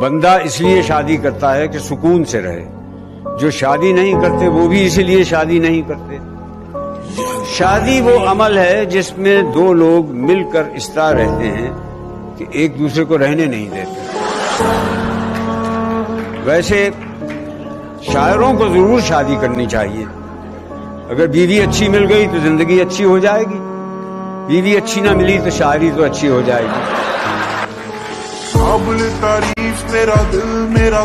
बंदा इसलिए शादी करता है कि सुकून से रहे। जो शादी नहीं करते वो भी इसलिए शादी नहीं करते। शादी वो अमल है जिसमें दो लोग मिलकर इस तरह रहते हैं कि एक दूसरे को रहने नहीं देते। वैसे शायरों को जरूर शादी करनी चाहिए। अगर बीवी अच्छी मिल गई तो जिंदगी अच्छी हो जाएगी, बीवी अच्छी ना मिली तो शायरी तो अच्छी हो जाएगी। काबिल तारीफ मेरा दिल मेरा